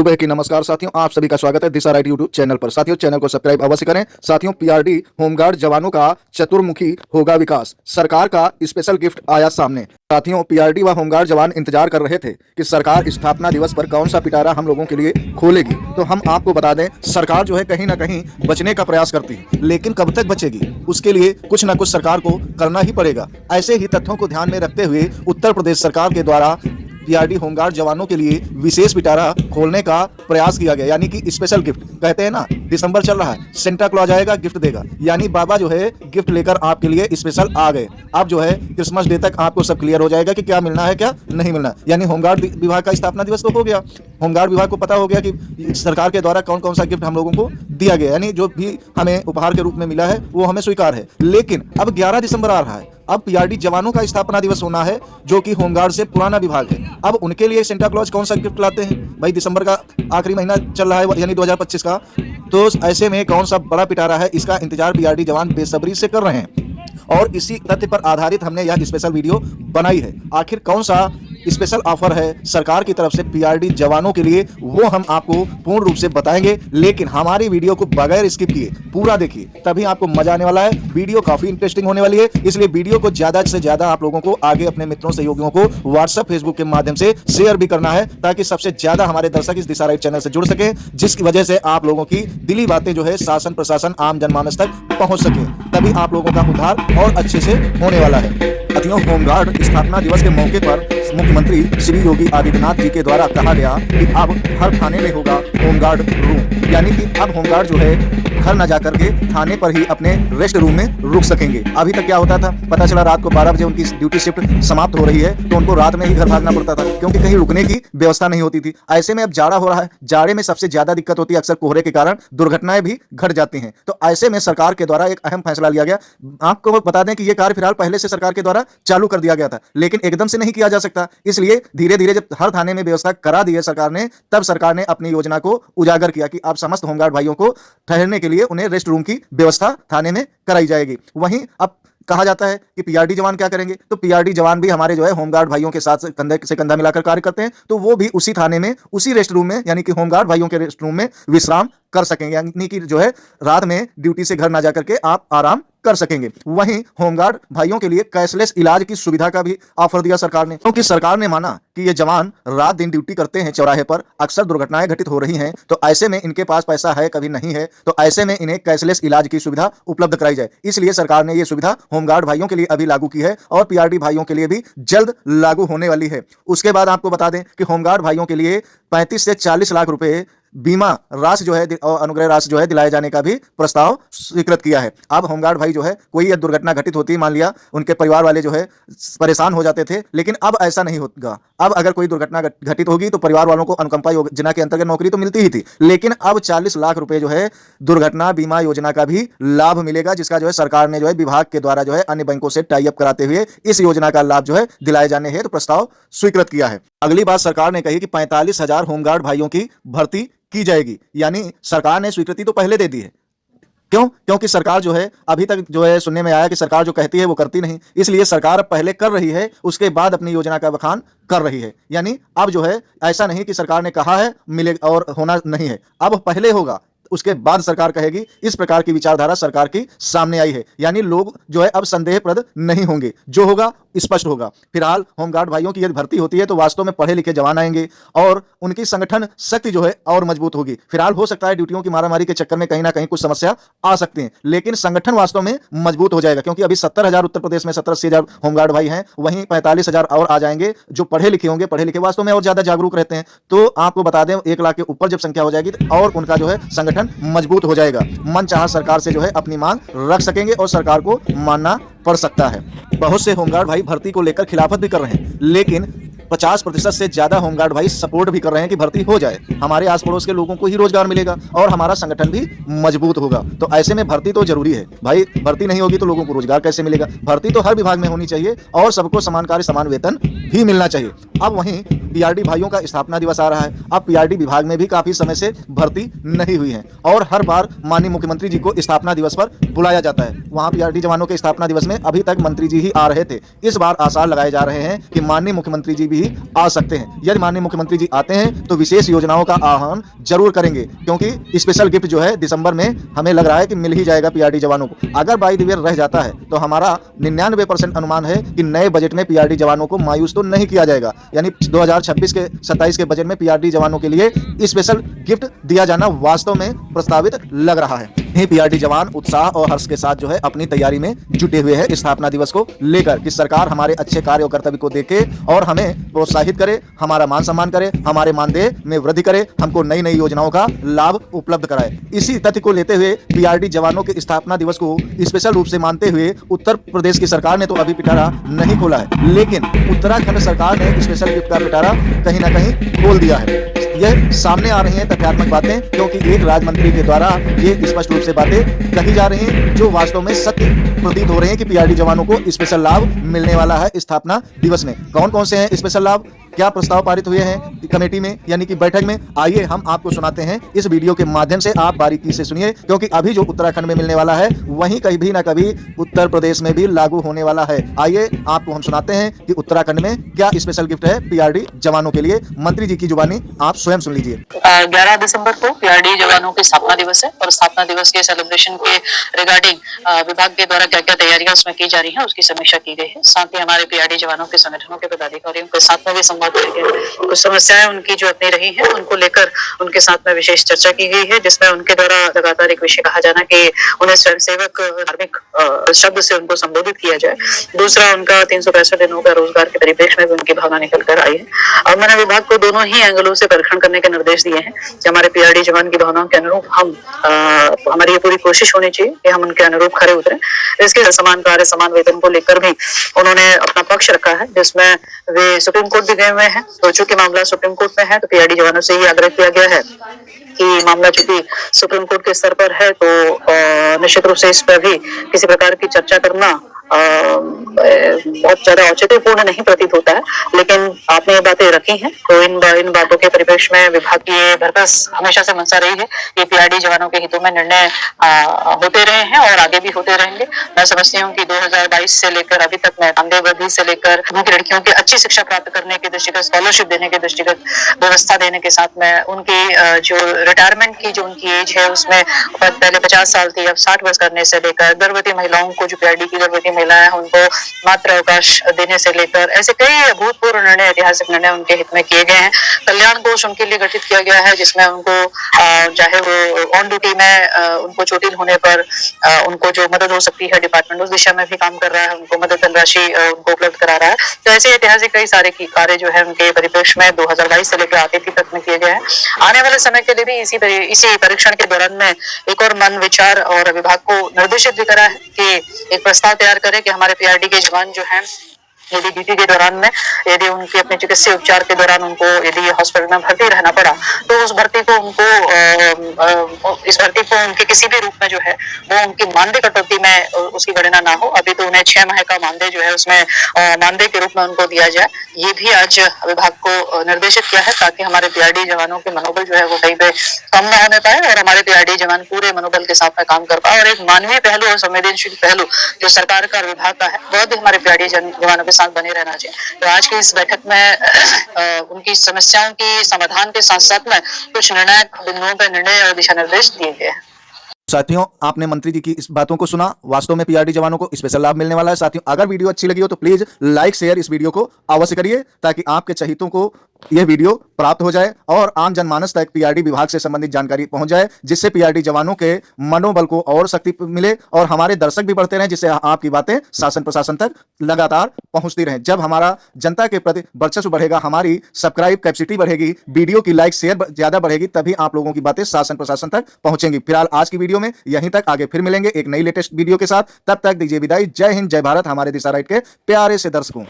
सुबह की नमस्कार साथियों, आप सभी का स्वागत है दिशा राइट यूट्यूब चैनल पर। साथियों, चैनल को सब्सक्राइब अवश्य करें। साथियों, पीआरडी होमगार्ड जवानों का चतुर्मुखी होगा विकास, सरकार का स्पेशल गिफ्ट आया सामने। साथियों, पीआरडी व होमगार्ड जवान इंतजार कर रहे थे कि सरकार स्थापना दिवस पर कौन सा पिटारा हम लोगों के लिए खोलेगी। तो हम आपको बता दें, सरकार जो है कहीं ना कहीं बचने का प्रयास करती है, लेकिन कब तक बचेगी उसके लिए कुछ ना कुछ सरकार को करना ही पड़ेगा। ऐसे ही तथ्यों को ध्यान में रखते हुए उत्तर प्रदेश सरकार के द्वारा पीआरडी होमगार्ड जवानों के लिए विशेष पिटारा खोलने का प्रयास किया गया, यानी कि स्पेशल गिफ्ट। कहते हैं ना, दिसंबर चल रहा है, सेंटा क्लॉज आएगा गिफ्ट देगा, यानी बाबा जो है गिफ्ट लेकर आपके लिए स्पेशल आ गए। अब जो है क्रिसमस डे तक आपको सब क्लियर हो जाएगा कि क्या मिलना है क्या नहीं मिलना। यानी होमगार्ड विभाग का स्थापना दिवस तो हो गया, होमगार्ड विभाग को पता हो गया कि सरकार के द्वारा कौन कौन सा गिफ्ट हम लोगों को दिया गया, यानी जो भी हमें उपहार के रूप में मिला है वो हमें स्वीकार है। लेकिन अब 11 दिसंबर आ रहा है, अब पीआरडी जवानों का स्थापना दिवस होना है, जो कि होमगार्ड से पुराना विभाग है। अब उनके लिए सेंटा क्लॉज कौन सा गिफ्ट लाते हैं भाई? दिसंबर का आखिरी महीना चल रहा है, यानी 2025 का। तो ऐसे में कौन सा बड़ा पिटारा है, इसका इंतजार पीआरडी जवान बेसब्री से कर रहे हैं और इसी तथ्य पर आधारित हमने यह स्पेशल वीडियो बनाई है। आखिर कौन सा स्पेशल ऑफर है सरकार की तरफ से पीआरडी जवानों के लिए, वो हम आपको पूर्ण रूप से बताएंगे। लेकिन हमारी वीडियो को बगैर स्किप किए पूरा देखिए, तभी आपको मजा आने वाला है। वीडियो काफी इंटरेस्टिंग होने वाली है, इसलिए वीडियो को ज्यादा से ज्यादा आप लोगों को आगे अपने मित्रों सहयोगियों को व्हाट्सएप फेसबुक के माध्यम से शेयर भी करना है, ताकि सबसे ज्यादा हमारे दर्शक इस दिशा राइट चैनल से जुड़ सके, जिसकी वजह से आप लोगों की दिली बातें जो है शासन प्रशासन आम जनमानस तक पहुंच सके। तभी आप लोगों का उद्धार और अच्छे से होने वाला है। साथियों, होमगार्ड स्थापना दिवस के मौके पर मुख्यमंत्री श्री योगी आदित्यनाथ जी के द्वारा कहा गया कि अब हर थाने में होगा होमगार्ड रूम, यानी कि अब होमगार्ड जो है घर न जाकर के थाने पर ही अपने रेस्ट रूम में रुक सकेंगे। अभी तक क्या होता था, पता चला रात को 12 बजे उनकी ड्यूटी शिफ्ट समाप्त हो रही है तो उनको रात में ही घर भागना पड़ता था, क्योंकि कहीं रुकने की व्यवस्था नहीं होती थी। ऐसे में अब जाड़ा हो रहा है, जाड़े में सबसे ज्यादा दिक्कत होती है, अक्सर कोहरे के कारण दुर्घटनाएं भी घट जाती हैं। तो ऐसे में सरकार के द्वारा एक अहम फैसला लिया गया। आपको बता दें कि यह कार्य फिलहाल पहले से सरकार के द्वारा चालू कर दिया गया था, लेकिन एकदम से नहीं किया जा सकता, इसलिए धीरे धीरे जब हर थाने में व्यवस्था करा दी है सरकार ने, तब सरकार ने अपनी योजना को उजागर किया कि अब समस्त होमगार्ड भाइयों को ठहरने के लिए उन्हें रेस्ट रूम की व्यवस्था थाने में कराई जाएगी। वहीं अब कहा जाता है कि पीआरडी जवान क्या करेंगे, तो पीआरडी जवान भी हमारे जो है होमगार्ड भाइयों के साथ कंधे से कंधा मिलाकर कार्य करते हैं, तो वो भी उसी थाने में उसी रेस्ट रूम में, यानी कि होमगार्ड भाइयों के रेस्ट रूम में विश्राम कर सकेंगे, यानी कि जो है रात में ड्यूटी से घर ना जाकर के आप आराम कर सकेंगे। वहीं होमगार्ड भाइयों के लिए कैशलेस इलाज की सुविधा का भी ऑफर दिया सरकार ने, क्योंकि सरकार ने माना कि ये जवान रात दिन ड्यूटी करते हैं चौराहे पर, अक्सर दुर्घटनाएं घटित हो रही हैं, तो ऐसे में इनके पास पैसा है कभी नहीं है, तो ऐसे में इन्हें कैशलेस इलाज की सुविधा उपलब्ध कराई जाए। इसलिए सरकार ने यह सुविधा होमगार्ड भाइयों के लिए अभी लागू की है और पीआरडी भाइयों के लिए भी जल्द लागू होने वाली है। उसके बाद आपको बता दें कि होमगार्ड भाइयों के लिए 35 से 40 लाख रुपए बीमा राशि जो है और अनुग्रह राशि जो है दिलाए जाने का भी प्रस्ताव स्वीकृत किया है। अब होमगार्ड भाई जो है, कोई यह दुर्घटना घटित होती है, मान लिया उनके परिवार वाले जो है परेशान हो जाते थे, लेकिन अब ऐसा नहीं होगा। अब अगर कोई दुर्घटना घटित होगी तो परिवार वालों को अनुकंपा योजना के अंतर्गत नौकरी तो मिलती ही थी, लेकिन अब 40 लाख रुपए जो है दुर्घटना बीमा योजना का भी लाभ मिलेगा, जिसका जो है सरकार ने जो है विभाग के द्वारा जो है अन्य बैंकों से टाई अप कराते हुए इस योजना का लाभ जो है दिलाए जाने हेतु प्रस्ताव स्वीकृत किया है। अगली बात सरकार ने कही कि 45,000 होमगार्ड भाइयों की भर्ती की जाएगी, यानी सरकार ने स्वीकृति तो पहले दे दी है। क्यों? क्योंकि सरकार जो है अभी तक जो है सुनने में आया कि सरकार जो कहती है वो करती नहीं, इसलिए सरकार अब पहले कर रही है, उसके बाद अपनी योजना का बखान कर रही है। यानी अब जो है ऐसा नहीं कि सरकार ने कहा है मिलेगा और होना नहीं है, अब पहले होगा उसके बाद सरकार कहेगी। इस प्रकार की विचारधारा सरकार की सामने आई है, यानी लोग जो है अब संदेहप्रद नहीं होंगे, जो होगा स्पष्ट होगा। फिलहाल होमगार्ड भाइयों की यदि भर्ती होती है तो वास्तव में पढ़े लिखे जवान आएंगे और उनकी संगठन शक्ति जो है और मजबूत होगी। फिलहाल हो सकता है ड्यूटियों की मारामारी के चक्कर में कहीं ना कहीं कुछ समस्या आ सकती है, लेकिन संगठन वास्तव में मजबूत हो जाएगा, क्योंकि अभी 70,000 उत्तर प्रदेश में 70-80,000 होमगार्ड भाई हैं, वहीं 45,000 और आ जाएंगे जो पढ़े लिखे होंगे। पढ़े लिखे वास्तव में और ज्यादा जागरूक रहते हैं, तो आपको बता दें 1 लाख के ऊपर जब संख्या हो जाएगी और उनका जो है संगठन मजबूत हो जाएगा, मन चाहा सरकार से जो है अपनी मांग रख सकेंगे और सरकार को मानना पड़ सकता है। बहुत से होमगार्ड भाई भर्ती को लेकर खिलाफत भी कर रहे हैं, लेकिन 50% से ज्यादा होमगार्ड भाई सपोर्ट भी कर रहे हैं कि भर्ती हो जाए, हमारे आस पड़ोस के लोगों को ही रोजगार मिलेगा और हमारा संगठन भी मजबूत होगा। तो ऐसे में भर्ती तो जरूरी है भाई, भर्ती नहीं होगी तो लोगों को रोजगार कैसे मिलेगा? भर्ती तो हर विभाग में होनी चाहिए और सबको समान कार्य समान वेतन भी मिलना चाहिए। अब वहीं पीआरडी भाइयों का स्थापना दिवस आ रहा है, अब पीआरडी विभाग में भी काफी समय से भर्ती नहीं हुई है और हर बार माननीय मुख्यमंत्री जी को स्थापना दिवस पर बुलाया जाता है। वहां पीआरडी जवानों के स्थापना दिवस में अभी तक मंत्री जी ही आ रहे थे, इस बार आसार लगाए जा रहे हैं कि माननीय मुख्यमंत्री जी भी भी आ सकते हैं। यदि माननीय मुख्यमंत्री जी आते हैं तो विशेष योजनाओं का आह्वान जरूर करेंगे, क्योंकि स्पेशल गिफ्ट जो है दिसंबर में हमें लग रहा है कि मिल ही जाएगा पीआरडी जवानों को। अगर बाय द वे रह जाता है तो हमारा 99% अनुमान है कि नए बजट में पीआरडी जवानों को मायूस तो नहीं किया जाएगा, यानी 2026 के 27 के बजट में पीआरडी जवानों के लिए स्पेशल गिफ्ट दिया जाना वास्तव में प्रस्तावित लग रहा है। ये पीआरडी जवान उत्साह और हर्ष के साथ जो है अपनी तैयारी में जुटे हुए हैं स्थापना दिवस को लेकर कि सरकार हमारे अच्छे कार्य और कर्तव्य को देखे और हमें प्रोत्साहित करे, हमारा मान सम्मान करे, हमारे मानदेय में वृद्धि करे, हमको नई नई योजनाओं का लाभ उपलब्ध कराए। इसी तथ्य को लेते हुए पीआरडी जवानों के स्थापना दिवस को स्पेशल रूप से मानते हुए उत्तर प्रदेश की सरकार ने तो अभी पिटारा नहीं खोला है, लेकिन उत्तराखंड सरकार ने स्पेशल गिफ्ट का पिटारा कहीं ना कहीं खोल दिया है। यह सामने आ रही हैं तथ्यात्मक बातें, क्योंकि एक राज्य मंत्री के द्वारा ये स्पष्ट रूप से बातें कही जा रही हैं जो वास्तव में सत्य प्रतीत हो रहे हैं कि पीआरडी जवानों को स्पेशल लाभ मिलने वाला है स्थापना दिवस में। कौन कौन से हैं स्पेशल लाभ, क्या प्रस्ताव पारित हुए हैं कमेटी में यानी कि बैठक में, आइए हम आपको सुनाते हैं इस वीडियो के माध्यम से। आप बारीकी से सुनिए, क्योंकि अभी जो उत्तराखंड में मिलने वाला है वहीं कभी ना कभी उत्तर प्रदेश में भी लागू होने वाला है। आइए आपको हम सुनाते हैं कि उत्तराखंड में क्या स्पेशल गिफ्ट है पीआरडी जवानों के लिए। मंत्री जी की जुबानी आप स्वयं सुन लीजिए। 11 दिसंबर को पीआरडी जवानों की स्थापना दिवस है और स्थापना दिवस के सेलिब्रेशन के रिगार्डिंग विभाग के द्वारा क्या क्या तैयारियां उसमें की जा रही है उसकी समीक्षा की गई है। साथ ही हमारे पीआरडी जवानों के संगठनों के पदाधिकारियों के साथ में भी संवाद किया गया। कुछ समस्याएं उनकी जो अपनी रही है उनको लेकर उनके साथ में विशेष चर्चा की गई है, जिसमें उनके द्वारा लगातार एक विषय कहा जाना कि उन्हें स्वयंसेवक धार्मिक शब्द से उनको संबोधित किया जाए। दूसरा, उनका 365 दिनों का रोजगार के परिप्रेक्ष्य में भी उनकी भावना निकल कर आई है। और मैंने विभाग को दोनों ही एंगलों से परीक्षण करने के निर्देश दिए हैं कि हमारे पीआरडी जवान की भावनाओं के अनुरूप हमारी ये पूरी कोशिश होनी चाहिए कि हम उनके अनुरूप खरे उतरें। इसके समान कार्य समान वेतन को लेकर भी उन्होंने अपना पक्ष रखा है, जिसमें वे सुप्रीम कोर्ट भी गए हुए हैं। तो चूंकि मामला सुप्रीम कोर्ट में है तो पीआरडी जवानों से ये आग्रह किया गया है कि मामला चूंकि सुप्रीम कोर्ट के स्तर पर है तो निश्चित रूप से इस पर भी किसी प्रकार की चर्चा करना बहुत ज्यादा औचित्यपूर्ण नहीं प्रतीत होता है। लेकिन आपने ये बातें रखी हैं तो इन बातों के परिप्रेक्ष्य में विभाग की ये भरपास हमेशा से मंशा रही है कि पीआरडी जवानों के हितों में निर्णय होते रहे हैं और आगे भी होते रहेंगे। मैं समझती हूँ कि 2022 से लेकर अभी तक मैं मानदेय वृद्धि से लेकर उनकी लड़कियों की अच्छी शिक्षा प्राप्त करने के दृष्टिगत, स्कॉलरशिप देने के दृष्टिगत व्यवस्था देने के साथ में उनकी जो रिटायरमेंट की जो उनकी एज है उसमें पहले 50 साल थी, अब 60 वर्ष करने से लेकर गर्भवती महिलाओं को, जो पीआरडी की गर्भवती महिलाएं हैं उनको मातृ अवकाश देने से लेकर ऐसे कई अभूतपूर्व निर्णय, ऐतिहासिक निर्णय उनके हित में किए गए हैं। कल्याण कोष उनके लिए गठित किया गया है, जिसमें उनको चाहे वो ऑन ड्यूटी में उनको चोटिल होने पर उनको जो मदद हो सकती है, डिपार्टमेंट उस दिशा में भी काम कर रहा है, उनको मदद धनराशि उनको उपलब्ध करा रहा है। तो ऐसे ऐतिहासिक कई सारे कार्य जो है उनके परिप्रेक्ष्य में 2022 से लेकर आतिथ्य तक में किए गए हैं। आने वाले समय के लिए भी इसी परीक्षण के दौरान में एक और मन विचार और विभाग को निर्देशित भी करा है कि एक प्रस्ताव तैयार करे कि हमारे पीआरडी के जवान जो हैं यदि ड्यूटी के दौरान में यदि उनके अपने चिकित्सीय उपचार के दौरान उनको यदि हॉस्पिटल में भर्ती रहना पड़ा तो उस भर्ती को उनको इस भर्ती को उनके किसी भी रूप में जो है वो उनकी मानदेय कटौती में उसकी गणना ना हो। अभी तो उन्हें 6 माह का मानदेय जो है उसमें मानदेय के रूप में उनको दिया जाए, ये भी आज विभाग को निर्देशित किया है ताकि हमारे पीआरडी जवानों के मनोबल जो है वो कहीं पे कम न होने पाए और हमारे पीआरडी जवान पूरे मनोबल के साथ में काम कर पाए। और एक मानवीय पहलू और संवेदनशील पहलू जो सरकार का विभाग का है वह भी हमारे पीआरडी जवानों के साथ बने रहना चाहिए। तो आज की इस बैठक में उनकी समस्याओं की समाधान के साथ साथ में कुछ निर्णायक बिंदुओं पर निर्णय और दिशा निर्देश दिए गए हैं। साथियों, आपने मंत्री जी की इस बातों को सुना। वास्तव में पीआरडी जवानों को स्पेशल लाभ मिलने वाला है। साथियों, अगर वीडियो अच्छी लगी हो तो प्लीज लाइक शेयर इस वीडियो को अवश्य करिए ताकि आपके चहितों को यह वीडियो प्राप्त हो जाए और आम जनमानस तक पीआरडी विभाग से संबंधित जानकारी पहुंच जाए, जिससे पीआरडी जवानों के मनोबल को और शक्ति मिले और हमारे दर्शक भी बढ़ते रहें, जिससे आपकी बातें शासन प्रशासन तक लगातार पहुंचती रहें। जब हमारा जनता के प्रति वर्चस्व बढ़ेगा, हमारी सब्सक्राइब कैपेसिटी बढ़ेगी, वीडियो की लाइक शेयर ज्यादा बढ़ेगी, तभी आप लोगों की बातें शासन प्रशासन तक पहुंचेंगी। फिलहाल आज की वीडियो में यहीं तक, आगे फिर मिलेंगे एक नई लेटेस्ट वीडियो के साथ। तब तक दीजिए विदाई। जय हिंद, जय भारत हमारे दिशा राइट के प्यारे से दर्शकों।